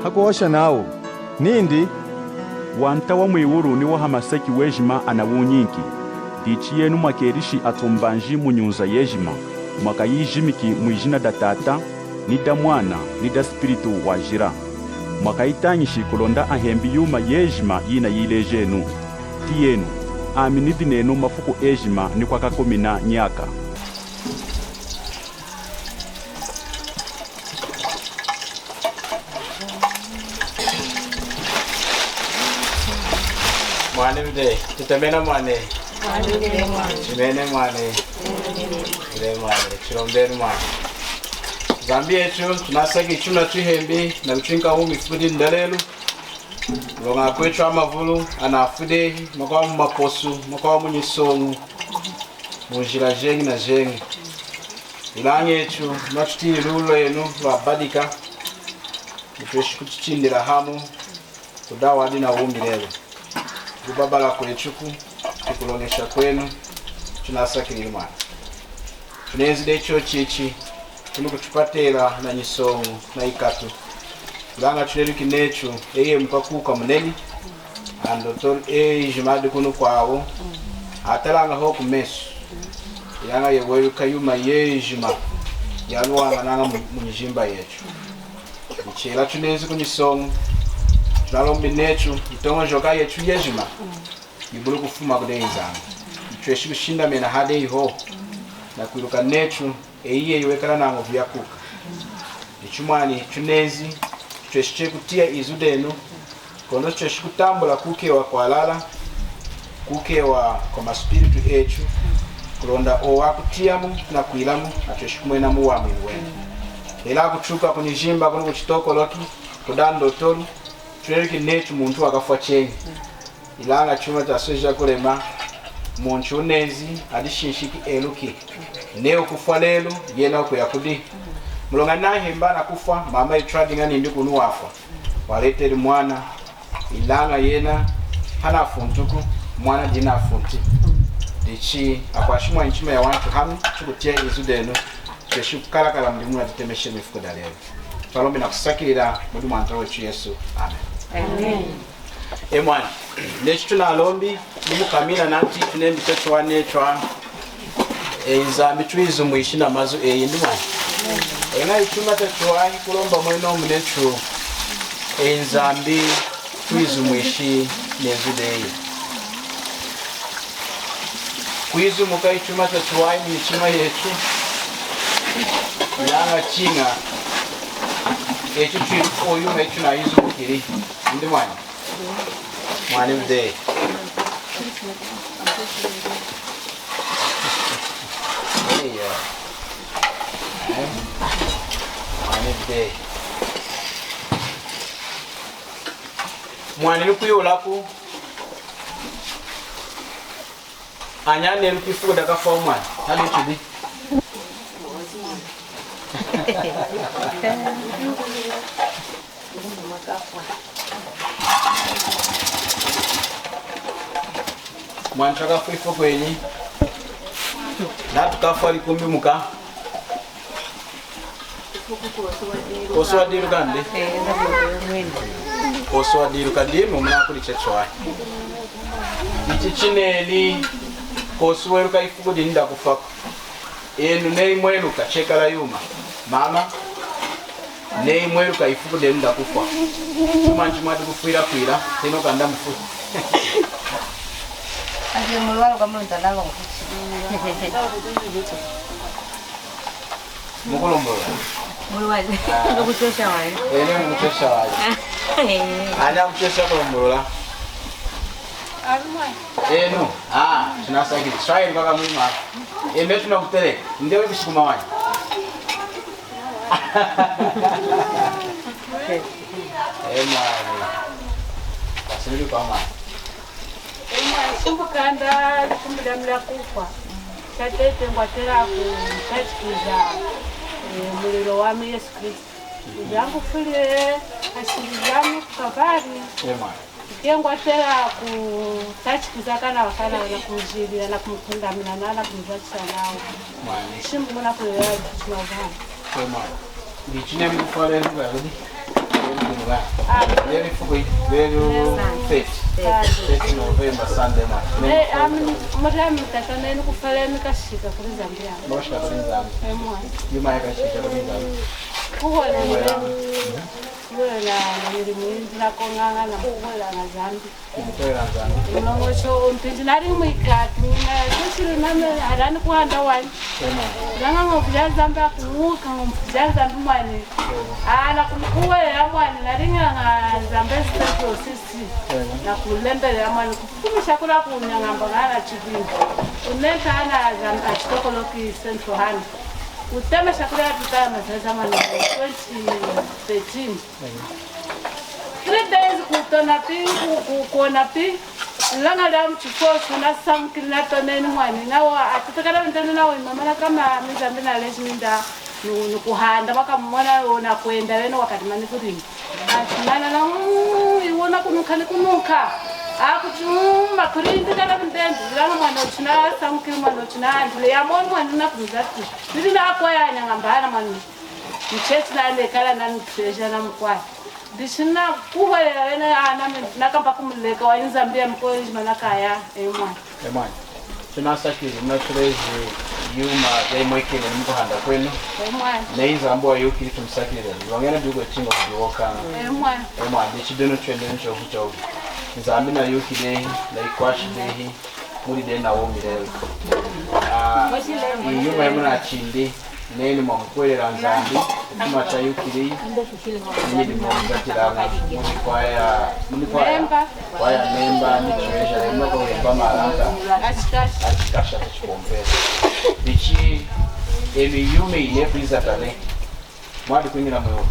hakuosha nao nindi wanta wa mwiwuru ni wahamaseki wejima anawunyinki dichi yenu mwakerishi atumbanji munyunza yejima mwakayijimiki mwijina da tata ni da mwana ni da spiritu wajira mwakayitanyishi kulonda ahembi yuma yejima yina yilejenu ti yenu aminidi nenu mafuku ejima ni kwakakomina nyaka. Mwane mde, tutemena mwane. Chimene mwane. Ile mwane, chirombeni mwane. Zambi yetu, tunasagi chuna tuhembi, na kuchinka huu mifudi ndalelu. Longa kwetu amavulu, anafude, makawa maposu, makawa munyisongu. Mujira jengi na jengi. Ilange yetu, matutini lulo yenu, wabadika. Nitueshi kuchichindira hamu, kudawa hadi na umbi lelo. Kubabala kwechuku, tukulonesha kwenu, tunasakiri mwana. Tunenzide icho chichi, tunukuchupatela na nyisongu na ikatu. Kulanga tuneluki nechu, eye mkakuka muneni, andotor jimadi kunu kwawo, atalanga hoku mesu. Yanga yeweru kayuma jima, yaluanga nanga munjimba yechu. Ichela tunenzi kunyisongu, tunalombi nechu, itongo joka yechu yejima. Yibulu kufuma kudenzanga. Ichweshi kushinda mena hade iho. Na kuiluka nechu, eiye iwekala nango vyakuka. Ichumani chunezi, ichweshi chekutia izudenu. Kondo ichweshi kutambula kukewa kwa lala. Kukewa kwa maspiritu echu. Kulonda owa kutiamu na kuilamu, ichweshi kumwena muwamu iluwenu. Ila kuchuka kunijimba kunu kuchitoko loki, kudando tolu. Tuneriki nechu muntu wakafwa chengi. Ilanga chuma tasoja kulema muntu unezi adishinshiki eluki. Neo kufwa lelu yena kuyakudi. Mulonga nahemba na kufa mama itradinga nindi kunu wafwa. Waleteri mwana ilanga yena hana funtuku mwana jina funti. Dichi akwashimwa nchima ya wantu hamu chukutia izudenu. Cheshu kala mdimu na titemeshe mifuko daleo. Twalombi na kusakirira mudu mwantawe chu Yesu. Amen. Amen. Emwana, nechi tunalombi nimukamina nanti tunembi tetwane twa nzambi tuizu muishina mazu eyindi mwana. Ena ituma tetwa kulomba mweno munechu nzambi tuizu muishi nezudeyi. Kuizu muka ituma tetwa michima yetu yanga chinga echo chifu oyu mechu na izu mukiri. Ndi mwana. Mwani mde. Mwani mde. Mwani lukuyo laku. Anyane lukifu daka fa mwani. Hali chudi. Mwanchaka fuifo kwenye na tukafa likumbi muka koswa diru kande koswa diru kande mumna kuli chechwa ichichineli koswa ruka ifuko dinda kufako enu nei mwelu kachekala yuma mama nei mwelu ka ifuko dinda kufa tumanchi mwadu kufuira kuira teno kanda mfu Aje mulwalo kama mtandao mukolombola mulwalo ndo kuchosha wale ene muchosha wale ana kuchosha kolombola eno tunasaki swahili mpaka mwima eme tunakupeleka ndewe kushikuma wani basiri kwa mwana Kumbukanda kumbida mla kufa chatete ngwatera kutachikiza muliro wa Yesu Kristo yangu file asilizamu kavari ngwatera kutachikiza kana wakana na kujibira na kumkundamina na kumzacha nao shimbu mwana kulea tunavana ndichine mfale ngalo ndi Lero fuko lero 30 November Sunday man. Mutami takaneni kufaleni kashika kuri Zambia. Moshka kuri Zambia. Yuma yakashika kuri Zambia. Kuhole na yiri na konganga na kuhole na Zambia. Kuhole Zambia. Mlongocho mpinari mwikati na kusiri na harani kuhanda wani. Langa ngokuja Zambia kumuka ngokuja Zambia mani. Na kumkuwe ya mani na ringa na Zambia state sisi. Na kulembele ya mani kufumisha kula kunyangamba ngana chibini. Uneka ana Zambia chitokoloki Central Hand. Uteme shakula ya tutama sasa mani 2013. 3 days kutona pi kuona pi langa la mchifosu na samkila toneni mwani nawa atutakala mtendo nawe mama kama mizambi na lesminda nukuhanda baka mwana ona kwenda weno wakati mani kuri atimana na iwona kunuka akuchuma kurindi kana mtendo langa mwana uchina samkila mwana uchina ndile ya mwana na kuzati ndili na kwa ya nyangambana mani mchechi na ile kala na nitesha na mkwani dishina kuhwela wena ana nakamba kumleka wa Zambia mkoji manakaya emwana tunasakiri mnashurezi yuma yaimwekele mkuhanda kwenu neiza ambo yukiri tumsakire wangena dugo chingo kudiwoka emwana ndichidono twende ncho kucho Nzambi na yukire na ikwashi dehi muri de na womirelo yuma yamuna chindi neni mwakwelera Nzambi kuma cha yukiri nini mwazakirana kwaya memba ni treasure rimwe ko hemba malanga achikasha chikompera dichi emiyume ile prizatane mwadi kwingira mwe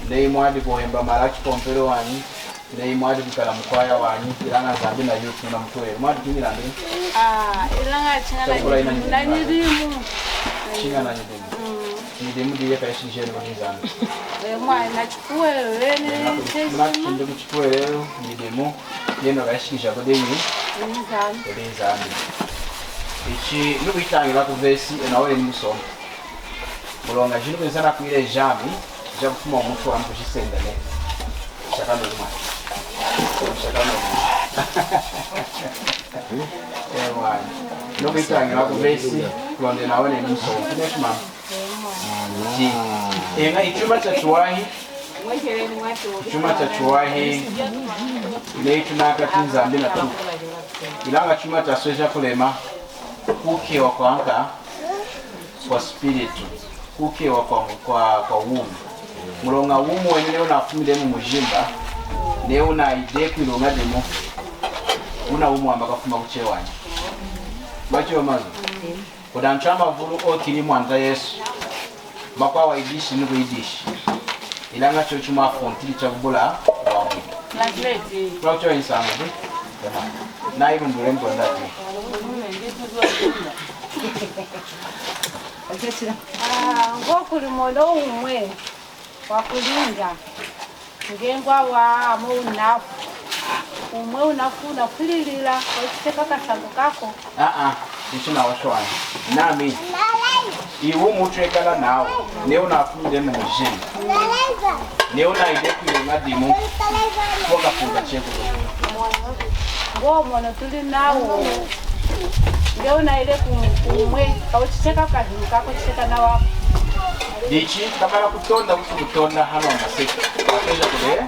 nei mwadi ko hemba malanga chikompero wani nei mwadi kukala mkwaya wani ilanga Nzambi na yukiri na mtwe mwadi kwingira ndi ilanga chingana na nyirimu chingana nyirimu ndimu ndiye kaishije no Nzambi mwana chukue wene mwana chukue leo ndimu yeno kaishije ko deyi Nzambi ichi nubitangira ku verse nawe ni musoma mulonga jino pensana kuile jami ja kufuma umuntu wa mkushisenda ne shakano mwana ewa nubitangira ku verse kuonde nawe ni musoma kineshima Enga ichuma cha chuwahi ile tunaka Nzambi na tu ilanga chuma cha swesha kulema kukewa kwa anka kwa spiritu kukewa kwa wumu mulonga wumu wenye unafumile mu mujimba ne una ide kwilonga demo una wumu ambaka fuma kuchewanya bacho mazo kudanchama vulu okili mwanda Yesu bakwa waidishi ni kuidishi ilanga cho chuma fontili cha bula wa translate kwa cho insana na hiyo ndio ndio ndati ngokuri mono umwe wakulinga ngengwa wa munafu umwe unafuna kulilila kwa kasango kako ishina washwana nami iwu mutrekala nawo ne unafumile mu mujini ne unaide kwilonga dimu kwa kafunda cheko ngomono tuli nawo ndio unaile kumwe kaucheka kazi kako cheka na wako dichi kamera kutonda hano masiki wateja kule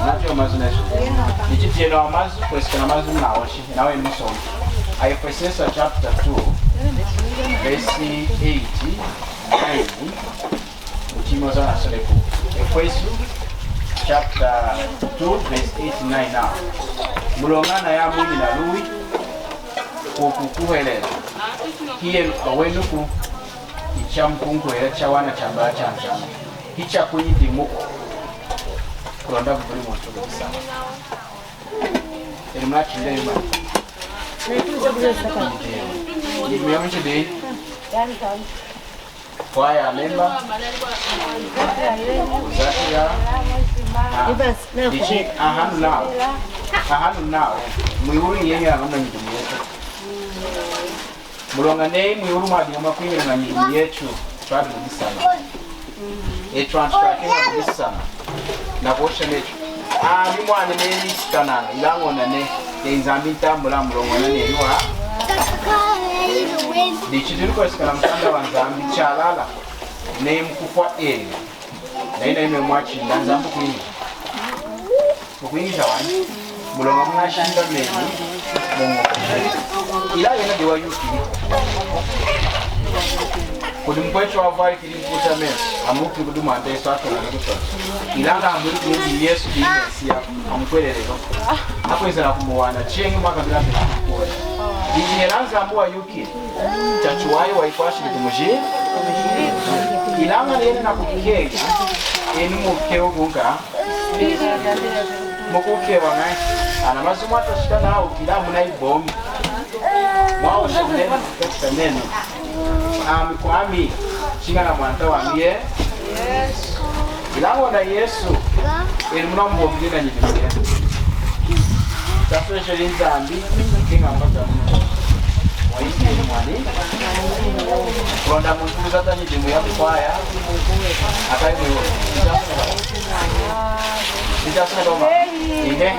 natyo mazinezo dichi tieno amazi kwesika mazi naoshi nawe musomo Ephesians chapter 2 verse 8 9 utimoza na selefu Ephesians chapter 2 verse 8 9 now mulongana ya mwini na lui kukukuheleza hiye awenuku ichampunguhela chawana chambala chanjana hicha kunyidimuko kulonda kuvuli muntu kubisana elimachinde ima Nimeyamchide kwaya memba Zakia dichi ahanu nao mwiuri yenye ngamba nyidumu yetu mulonga nei mwiuri madi ngamba kwingira na nyidumu yetu twadi kubisana transcribing kabisa na kuosha necho ni mwana ne sikana ilango na ne nzambi tambula mulongo na ne wa dichidiri kwa sikana mtanda wa nzambi chalala ne mkufa na ina mwachi na nzambu kuingisha wani mulongo mnashinda mezi mungu ila yana dewa yuki kudi mkwecho wafari kili mkuta mezi amuki kudu mwante sato na nukuta ilanga amuri kwenye Yesu di Mesia amukwele lego hapo iza na kumuwana chengi mwaka bila mbele kukua diji helanza ambuwa yuki chachuwayo waikwashi litumuji ilanga nene na kukikega enu mukeo gunga mukukewa ngai ana mazimu atashika nao kila muna ibombi mwao shule katika neno kwami chinga na mwanta wambie Yesu ilango na Yesu muna mbombi na nyibia sasa sheli nzambi kinga mpaka waiki mwani ronda mungu zata nyidimu ya kwaya akai mwe Dijasuna doma. Ine.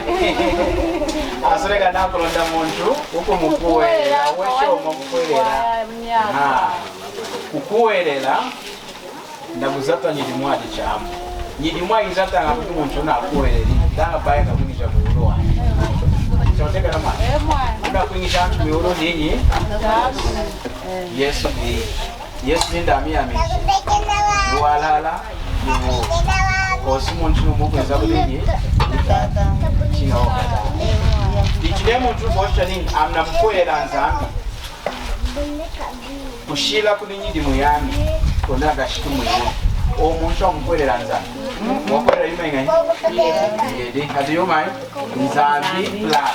Asore kana kulonda muntu uko mukuwela wesho mukuwela. Kukuwela ndabuzata nyidimwaje chamu. Nyidimwa izata ngakuti muntu na kuweleli ndanga baye kakunisha muuro. Choteka na mwana. Nda kuingisha muuro nini? Yesu ni. Yesu ni ndami ya mimi. Walala. Kosi muntu n'umukweza bulinyi kinga okata dichile muntu bosha nini amna mkwera nzambi kushila kulinyi dimuyami kona gashitumu yo omuntu omukwerera nzambi mukwerera yuma ngai yede kati yuma nzambi plus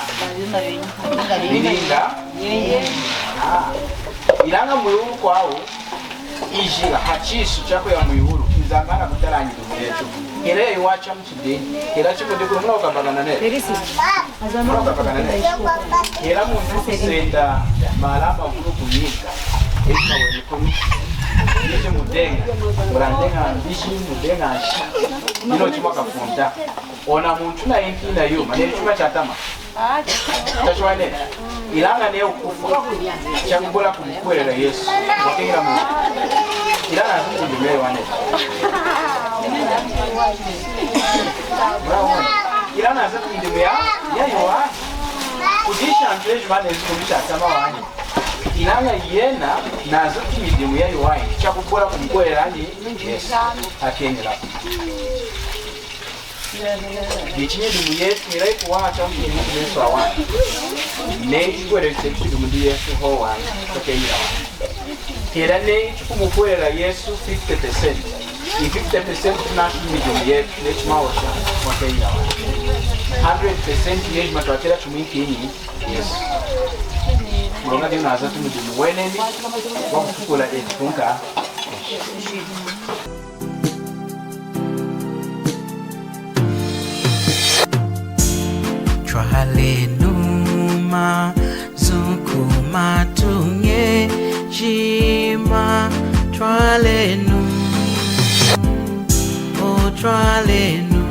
bilinga ilanga muyuru kwao ijila hachisu chako ya muyuru nzambana kutaranyi yetu kile iwacha mchide kila chiko ndiko mnoka bagana ne mnoka bagana ne kila muntu senda malama kuno kunyika eka wewe komi yete mudenga murandenga ambishi mudenga ashi nino chimo kafunta ona muntu na impi na yo mane chuma chatama tachwane ilanga ne ukufa chakubula kumkwelera Yesu wakinga mu ilanga ndimele wane ilanga zatu ndimea yayo kudisha mpeji mane zikumisha kama wani ilanga yena nazo kimidimu yayo wani chakubula kumkwelera ni Yesu akengela Dichinye dumu Yesu mirai kuwacha mkini Yesu awani Nei kwere kutekishi dumu di Yesu howani Toke ila wani Kira nei chukumukwela Yesu 50% I 50% tunashi midumu Yesu Nechi mawasha Toke ila wani 100% yeji matuatela chumiki ini Yesu Mulonga diyo naza tumidumu weneni Wakukula eti punka Tralenuma zukuma tunge jima tralenu o tralenu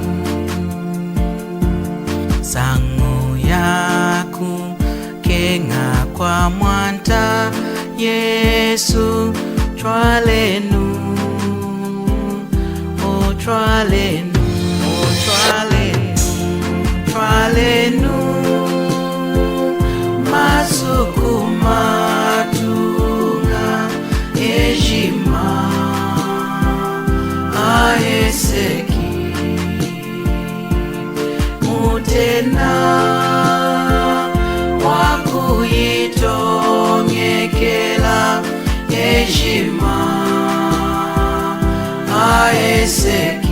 sangu yaku kenga kwa mwanta Yesu tralenu o tralenu o tralenu tralenu masukuma tunga ejima aeseki mutena wakuyitongekela ejima aeseki